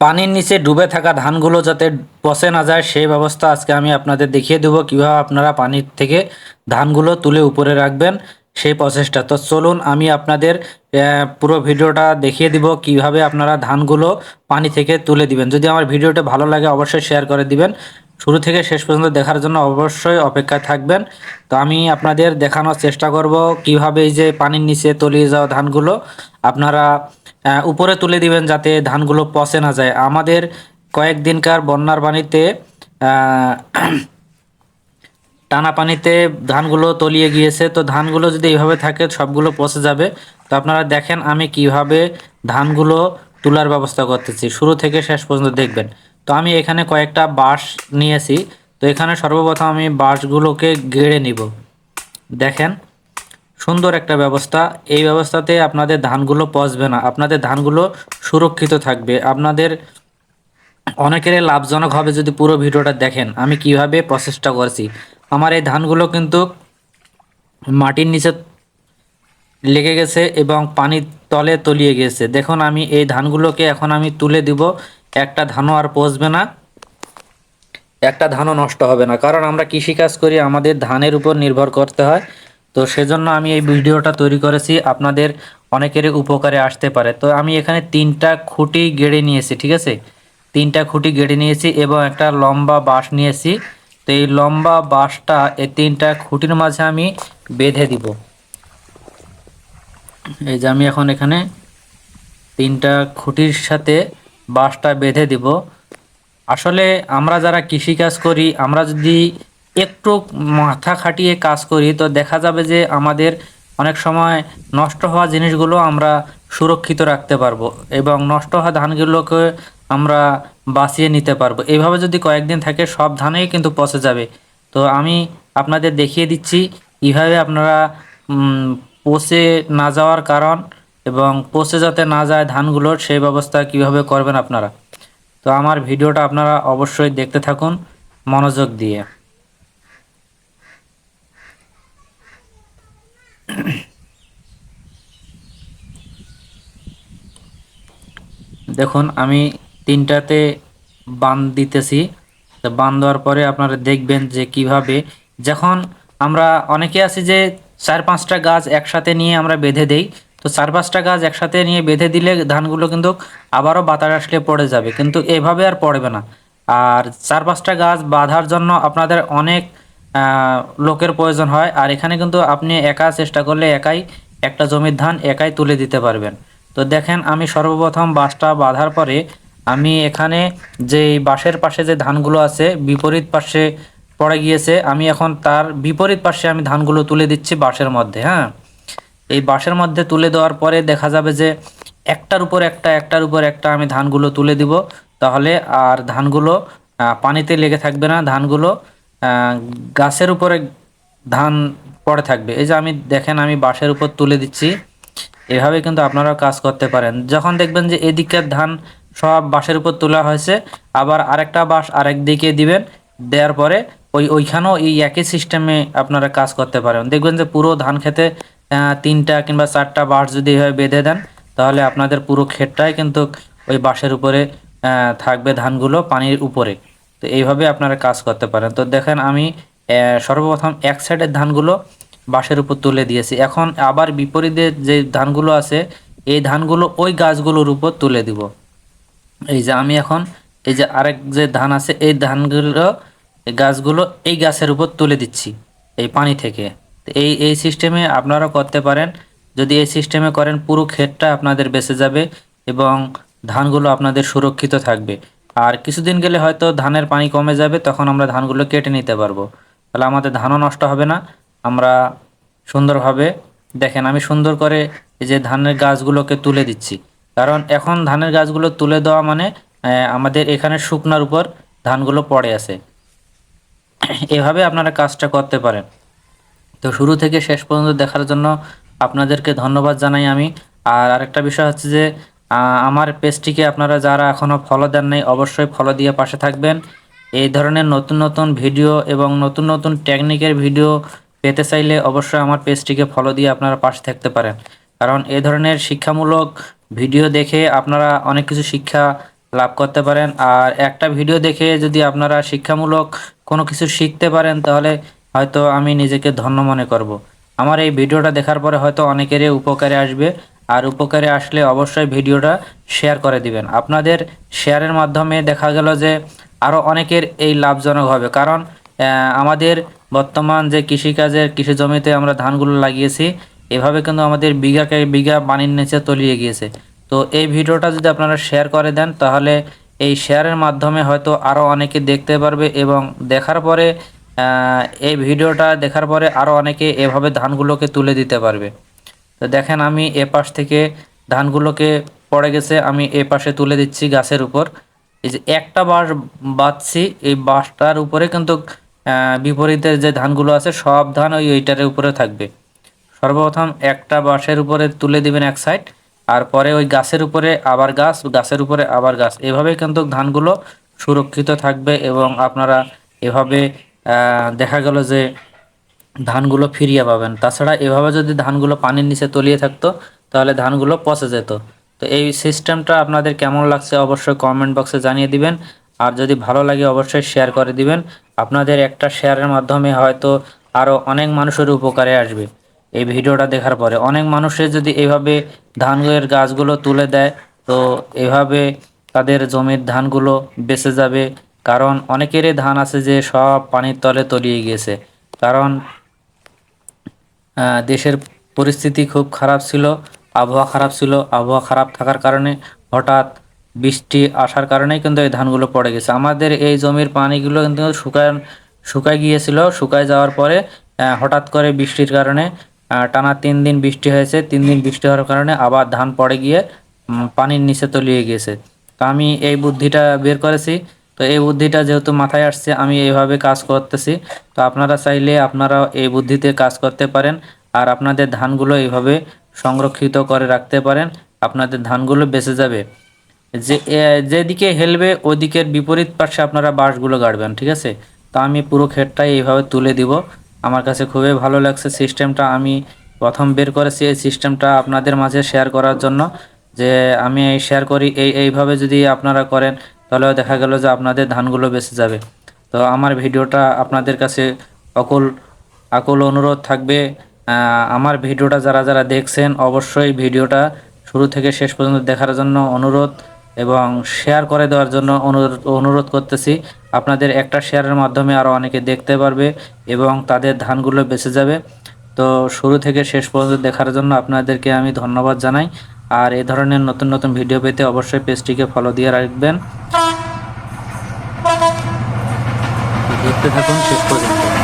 পানির নিচে ডুবে থাকা ধানগুলো যাতে পচে না যায় সেই ব্যবস্থা আজকে আমি আপনাদের দেখিয়ে দেবো কিভাবে আপনারা পানির থেকে ধানগুলো তুলে উপরে রাখবেন সেই প্রসেসটা। তো চলুন আমি আপনাদের পুরো ভিডিওটা দেখিয়ে দিব কিভাবে আপনারা ধানগুলো পানি থেকে তুলে দিবেন। যদি আমার ভিডিওটা ভালো লাগে অবশ্যই শেয়ার করে দিবেন। শুরু থেকে শেষ পর্যন্ত দেখার জন্য অবশ্যই অপেক্ষায় থাকবেন। তো আমি আপনাদের দেখানোর চেষ্টা করব কিভাবে এই যে পানির নিচে তলিয়ে যাওয়া ধানগুলো আপনারা উপরে তুলে দিবেন যাতে ধানগুলো পচে না যায়। আমাদের কয়েকদিনকার বন্যার পানিতে আহ, টানা পানিতে ধানগুলো তলিয়ে গিয়েছে। তো ধানগুলো যদি এইভাবে থাকে সবগুলো পচে যাবে। তো আপনারা দেখেন আমি কিভাবে ধানগুলো তোলার ব্যবস্থা করতেছি, শুরু থেকে শেষ পর্যন্ত দেখবেন। তো আমি এখানে কয়েকটা বাঁশ নিয়েছি। তো এখানে সর্বপ্রথম আমি বাঁশগুলোকে গেড়ে নিব। দেখেন সুন্দর একটা ব্যবস্থা। এই ব্যবস্থাতে আপনাদের ধানগুলো পচবে না, আপনাদের ধানগুলো সুরক্ষিত থাকবে। আপনাদের অনেকেরই লাভজনক হবে যদি পুরো ভিডিওটা দেখেন আমি কিভাবে প্রসেসটা করছি। আমার এই ধানগুলো কিন্তু মাটির নিচে লেগে গেছে এবং পানির তলে তলিয়ে গেছে। দেখুন আমি এই ধানগুলোকে এখন আমি তুলে দিব। একটা ধানও আর পচবে না, একটা ধানও নষ্ট হবে না, কারণ আমরা কৃষিকাজ করি, আমাদের ধানের উপর নির্ভর করতে হয়। তো সেজন্য আমি এই ভিডিওটা তৈরি করেছি, আপনাদের অনেকেরই উপকারে আসতে পারে। তো আমি এখানে তিনটা খুঁটি গেড়ে নিয়েছি, ঠিক আছে, তিনটা খুঁটি গেড়ে নিয়েছি এবং একটা লম্বা বাঁশ নিয়েছি। তো এই লম্বা বাঁশটা এই তিনটা খুঁটির মাঝে আমি বেঁধে দিব। এই যে আমি এখন এখানে তিনটা খুঁটির সাথে বাঁশটা বেঁধে দিব। আসলে আমরা যারা কৃষিকাজ করি আমরা যদি একটু মাথা খাটিয়ে কাজ করি তো দেখা যাবে যে আমাদের অনেক সময় নষ্ট হওয়া জিনিসগুলো আমরা সুরক্ষিত রাখতে পারবো এবং নষ্ট হওয়া ধানগুলোকে আমরা বাঁচিয়ে নিতে পারবো। এইভাবে যদি কয়েকদিন থাকে সব ধানেই কিন্তু পচে যাবে। তো আমি আপনাদের দেখিয়ে দিচ্ছি কীভাবে আপনারা পচে না যাওয়ার কারণ এবং পচে যাতে না যায় ধানগুলোর সেই ব্যবস্থা কিভাবে করবেন আপনারা। তো আমার ভিডিওটা আপনারা অবশ্যই দেখতে থাকুন মনোযোগ দিয়ে। দেখুন আমি তিনটাতে বান দিতেছি। তো বান দেওয়ার পরে আপনারা দেখবেন যে কিভাবে, যখন আমরা অনেকে আছি যে চার পাঁচটা গাছ একসাথে নিয়ে আমরা বেঁধে দেই। তো চার পাঁচটা গাছ একসাথে নিয়ে বেঁধে দিলে ধানগুলো কিন্তু আবারও বাতাস আসলে পড়ে যাবে, কিন্তু এভাবে আর পড়বে না। আর চার পাঁচটা গাছ বাঁধার জন্য আপনাদের অনেক লোকের প্রয়োজন হয়, আর এখানে কিন্তু আপনি একা চেষ্টা করলে একাই একটা জমির ধান একাই তুলে দিতে পারবেন। তো দেখেন আমি সর্বপ্রথম বাঁশটা বাঁধার পরে আমি এখানে যে বাঁশের পাশে যে ধানগুলো আছে বিপরীত পাশে পড়ে গিয়েছে, আমি এখন তার বিপরীত পাশে আমি ধানগুলো তুলে দিচ্ছি বাঁশের মধ্যে। হ্যাঁ, এই বাঁশের মধ্যে তুলে দেওয়ার পরে দেখা যাবে যে একটার উপর একটা একটার উপর একটা আমি ধানগুলো তুলে দিব। তাহলে আর ধানগুলো পানিতে লেগে থাকবে না, ধানগুলো গাছের উপরে ধান পড়ে থাকবে। এই যে আমি দেখেন আমি বাঁশের উপর তুলে দিচ্ছি। এভাবে কিন্তু আপনারাও কাজ করতে পারেন। যখন দেখবেন যে এদিকের ধান সব বাঁশের উপর তোলা হয়েছে, আবার আরেকটা বাঁশ আরেক দিকে দিবেন। দেওয়ার পরে ওইখানেও এই একই সিস্টেমে আপনারা কাজ করতে পারেন। দেখবেন যে পুরো ধান খেতে তিনটা কিংবা চারটা বাঁশ যদি এভাবে বেঁধে দেন তাহলে আপনাদের পুরো ক্ষেতটাই কিন্তু ওই বাঁশের উপরে থাকবে, ধানগুলো পানির উপরে। তো এইভাবে আপনারা কাজ করতে পারেন। তো দেখেন আমি সর্বপ্রথম এক সাইডের ধানগুলো বাঁশের উপর তুলে দিয়েছি, এখন আবার বিপরীতে যে ধানগুলো আছে এই ধানগুলো ওই গাছগুলোর উপর তুলে দিব। এই যে আমি এখন এই যে আরেক যে ধান আছে এই ধানগুলো এই গাছগুলো এই গাছের উপর তুলে দিচ্ছি এই পানি থেকে। তো এই সিস্টেমে আপনারা করতে পারেন। যদি এই সিস্টেমে করেন পুরো ক্ষেতটা আপনাদের বেঁচে যাবে এবং ধানগুলো আপনাদের সুরক্ষিত থাকবে। আর কিছুদিন গেলে হয়তো ধানের পানি কমে যাবে, তখন আমরা ধানগুলো কেটে নিতে পারবো। তাহলে আমাদের ধানও নষ্ট হবে না, আমরা সুন্দরভাবে দেখেন আমি সুন্দর করে এই যে ধানের গাছগুলোকে তুলে দিচ্ছি। কারণ এখন ধানের গাছগুলো তুলে দেওয়া মানে আমাদের এখানে শুকনার উপর ধানগুলো পড়ে আছে। এভাবে আপনারা কাজটা করতে পারেন। তো শুরু থেকে শেষ পর্যন্ত দেখার জন্য আপনাদেরকে ধন্যবাদ জানাই আমি। আর আরেকটা বিষয় হচ্ছে যে আমার পেজটিকে আপনারা যারা এখনও ফলো দেন নাই অবশ্যই ফলো দিয়ে পাশে থাকবেন। এই ধরনের নতুন নতুন ভিডিও এবং নতুন নতুন টেকনিকের ভিডিও পেতে চাইলে অবশ্যই আমার পেজটিকে ফলো দিয়ে আপনারা পাশে থাকতে পারেন। কারণ এ ধরনের শিক্ষামূলক ভিডিও দেখে আপনারা অনেক কিছু শিক্ষা লাভ করতে পারেন। আর একটা ভিডিও দেখে যদি আপনারা শিক্ষামূলক কোনো কিছু শিখতে পারেন তাহলে হয়তো আমি নিজেকে ধন্য মনে করব। আমার এই ভিডিওটা দেখার পরে হয়তো অনেকেরই উপকারে আসবে, আর উপকারে আসলে অবশ্যই ভিডিওটা শেয়ার করে দিবেন। আপনাদের শেয়ারের মাধ্যমে দেখা গেল যে আরও অনেকের এই লাভজনক হবে, কারণ আমাদের বর্তমান যে কৃষিকাজের কৃষি জমিতে আমরা ধানগুলো লাগিয়েছি, এভাবে কিন্তু আমাদের বিঘাকে বিঘা পানির নিচে তলিয়ে গিয়েছে। তো এই ভিডিওটা যদি আপনারা শেয়ার করে দেন তাহলে এই শেয়ারের মাধ্যমে হয়তো আরও অনেকে দেখতে পারবে, এবং দেখার পরে এই ভিডিওটা দেখার পরে আরও অনেকে এভাবে ধানগুলোকে তুলে দিতে পারবে। তো দেখেন আমি এ পাশ থেকে ধানগুলোকে পড়ে গেছে আমি এ পাশে তুলে দিচ্ছি গাছের উপর। এই যে একটা বাঁশ বাঁধছি, এই বাঁশটার উপরে কিন্তু বিপরীতে যে ধানগুলো আছে সব ধান ওইটার উপরে থাকবে। সর্বপ্রথম একটা বাঁশের উপরে তুলে দিবেন এক সাইড, আর পরে ওই গাছের উপরে আবার গাছ, গাছের উপরে আবার গাছ, এভাবে কিন্তু ধানগুলো সুরক্ষিত থাকবে। এবং আপনারা এভাবে দেখা গেল যে ধানগুলো ফিরিয়ে পাবেন। তাছাড়া এভাবে যদি ধানগুলো পানির নিচে তলিয়ে থাকতো তাহলে ধানগুলো পচে যেত। তো এই সিস্টেমটা আপনাদের কেমন লাগছে অবশ্যই কমেন্ট বক্সে জানিয়ে দিবেন। আর যদি ভালো লাগে অবশ্যই শেয়ার করে দিবেন। আপনাদের একটা শেয়ারের মাধ্যমে হয়তো আরও অনেক মানুষের উপকারে আসবে। এই ভিডিওটা দেখার পরে অনেক মানুষের যদি এইভাবে ধানের গাছগুলো তুলে দেয়, তো এভাবে তাদের জমির ধানগুলো বেঁচে যাবে। কারণ অনেকেরই ধান আছে যে সব পানির তলে তলিয়ে গিয়েছে। কারণ দেশের পরিস্থিতি খুব খারাপ ছিল, আবহাওয়া খারাপ ছিল। আবহাওয়া খারাপ থাকার কারণে হঠাৎ বৃষ্টি আসার কারণেই কিন্তু এই ধানগুলো পড়ে গেছে। আমাদের এই জমির পানিগুলো কিন্তু শুকায় গিয়েছিল। শুকায় যাওয়ার পরে হঠাৎ করে বৃষ্টির কারণে টানা 3 দিন বৃষ্টি হয়েছে। 3 দিন বৃষ্টি হওয়ার কারণে আবার ধান পড়ে গিয়ে পানির নিচে তলিয়ে গিয়েছে। তো আমি এই বুদ্ধিটা বের করেছি। তো এই বুদ্ধিটা যেহেতু মাথায় আসছে আমি এইভাবে কাজ করতেছি। তো আপনারা চাইলে আপনারাও এই বুদ্ধিতে কাজ করতে পারেন, আর আপনাদের ধানগুলো এইভাবে সংরক্ষিত করে রাখতে পারেন। আপনাদের ধানগুলো বেঁচে যাবে। যেদিকে হেলবে ওদিকের বিপরীত পাশে আপনারা বাঁশগুলো গাড়বেন, ঠিক আছে? তো আমি পুরো ক্ষেতটাই এইভাবে তুলে দিব। আমার কাছে খুবই ভালো লাগছে সিস্টেমটা। আমি প্রথম বের করেছি এই সিস্টেমটা আপনাদের মাঝে শেয়ার করার জন্য, যে আমি শেয়ার করি এইভাবে যদি আপনারা করেন তাহলেও দেখা গেল যে আপনাদের ধানগুলো বেঁচে যাবে। তো আমার ভিডিওটা আপনাদের কাছে অকুল আকুল অনুরোধ থাকবে, আমার ভিডিওটা যারা যারা দেখছেন অবশ্যই ভিডিওটা শুরু থেকে শেষ পর্যন্ত দেখার জন্য অনুরোধ, এবং শেয়ার করে দেওয়ার জন্য অনুরোধ করতেছি। আপনাদের একটা শেয়ারের মাধ্যমে আরও অনেকে দেখতে পারবে এবং তাদের ধানগুলো বেঁচে যাবে। তো শুরু থেকে শেষ পর্যন্ত দেখার জন্য আপনাদেরকে আমি ধন্যবাদ জানাই। আর এই ধরনের নতুন নতুন ভিডিও পেতে অবশ্যই পেজটিকে ফলো দিয়ে রাখবেন। দেখতে থাকুন শেষ পর্যন্ত।